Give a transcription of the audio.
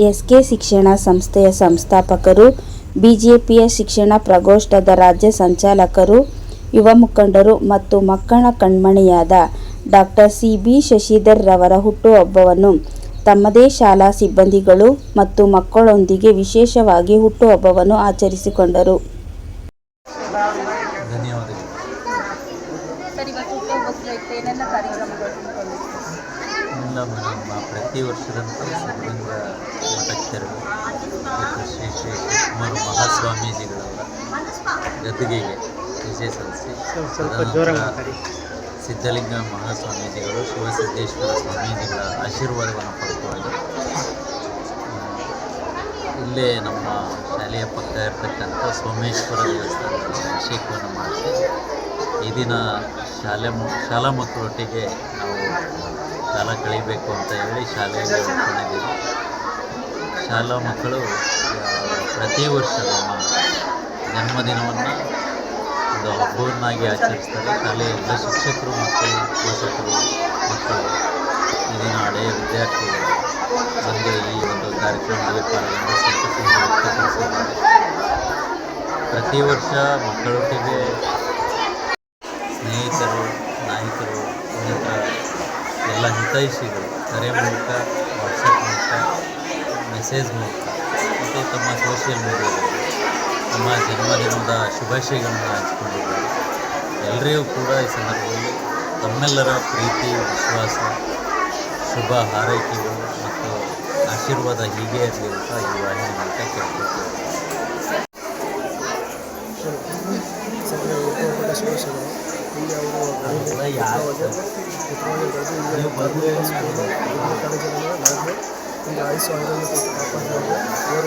S K ಶಿಕ್ಷಣ ಸಂಸ್ಥೆಯ ಸಂಸ್ಥಾಪಕರು, ಬಿಜೆಪಿಯ ಶಿಕ್ಷಣ ಪ್ರಕೋಷ್ಠದ ರಾಜ್ಯ ಸಂಚಾಲಕರು, ಯುವ ಮುಖಂಡರು ಮತ್ತು ಮಕ್ಕಳ ಕಣ್ಮಣಿಯಾದ ಡಾ. ಸಿ. ಬಿ. ಶಶಿಧರ್ ರವರ ಹುಟ್ಟುಹಬ್ಬವನ್ನು ತಮ್ಮದೇ ಶಾಲಾ ಸಿಬ್ಬಂದಿಗಳು ಮತ್ತು ಮಕ್ಕಳೊಂದಿಗೆ ವಿಶೇಷವಾಗಿ ಹುಟ್ಟುಹಬ್ಬವನ್ನು ಆಚರಿಸಿಕೊಂಡರು. ಪ್ರತಿ ವರ್ಷದಂತೆ ಸಿದ್ಧಗಂಗಾ ಮಠಕ್ಕೆ ತೆರಳಿ ಶ್ರೀ ಶ್ರೀ ಶಿವಕುಮಾರ ಮಹಾಸ್ವಾಮೀಜಿಗಳವರ ಗದ್ದುಗೆಗೆ ವಿಜಯ ಸಲ್ಲಿಸಿ ಸಿದ್ಧಲಿಂಗ ಮಹಾಸ್ವಾಮೀಜಿಗಳು ಶಿವಸಿದ್ದೇಶ್ವರ ಸ್ವಾಮೀಜಿಗಳ ಆಶೀರ್ವಾದವನ್ನು ಪಡೆದುಕೊಂಡು ಇಲ್ಲೇ ನಮ್ಮ ಶಾಲೆಯ ಪಕ್ಕ ಇರತಕ್ಕಂಥ ಸೋಮೇಶ್ವರ ದೇವಸ್ಥಾನದಲ್ಲಿ ಅಭಿಷೇಕವನ್ನು ಮಾಡಿಸಿ ಈ ದಿನ ಶಾಲಾ ಮಕ್ಕಳೊಟ್ಟಿಗೆ ನಾವು ಕಾಲ ಕಳೀಬೇಕು ಅಂತ ಹೇಳಿ ಶಾಲೆಯಲ್ಲಿ ಉಳ್ಕೊಂಡಿದ್ದೀವಿ. ಶಾಲಾ ಮಕ್ಕಳು ಪ್ರತಿ ವರ್ಷ ನಮ್ಮ ಜನ್ಮದಿನವನ್ನು ಒಂದು ಹಬ್ಬವನ್ನಾಗಿ ಆಚರಿಸ್ತಾರೆ. ಶಾಲೆಯ ಎಲ್ಲ ಶಿಕ್ಷಕರು ಮತ್ತು ಪೋಷಕರು ಮಕ್ಕಳು ಈ ದಿನ ಹಳೆಯ ವಿದ್ಯಾರ್ಥಿಗಳು ಬಂದು ಈ ಒಂದು ಕಾರ್ಯಕ್ರಮದಲ್ಲಿ ಪಾಲ್ಗೊಂಡು ಸಂತಸವನ್ನು ವ್ಯಕ್ತಪಡಿಸಿದ್ದಾರೆ. ಪ್ರತಿ ವರ್ಷ ಮಕ್ಕಳೊಟ್ಟಿಗೆ ಸ್ನೇಹಿತರು, ನಾಯಕರು, ಎಲ್ಲ ಹಿತೈಷಿಗಳು ಕರೆ ಮೂಲಕ, ವಾಟ್ಸಪ್ ಮೂಲಕ, ಮೆಸೇಜ್ ಮೂಲಕ ಮತ್ತು ತಮ್ಮ ಸೋಷಿಯಲ್ ಮೀಡಿಯಾದಲ್ಲಿ ನಮ್ಮ ಜನ್ಮದಿನದ ಶುಭಾಶಯಗಳನ್ನು ಹಂಚಿಕೊಂಡಿದ್ದಾರೆ. ಎಲ್ಲರಿಗೂ ಕೂಡ ಈ ಸಂದರ್ಭದಲ್ಲಿ ತಮ್ಮೆಲ್ಲರ ಪ್ರೀತಿ, ವಿಶ್ವಾಸ, ಶುಭ ಹಾರೈಕೆಗಳು ಮತ್ತು ಆಶೀರ್ವಾದ ಹೀಗೆ ಇರಲಿ ಅಂತ ಈ ವಾಹಿನಿ ಮೂಲಕ ಕೇಳ್ಕೊಳ್ತೀವಿ. ಕಾಲೇಜಲ್ಲಿ ಆಯುಷ್ ಅವರನ್ನು ಕಾಪಾಡಿದಾಗ ಅವರ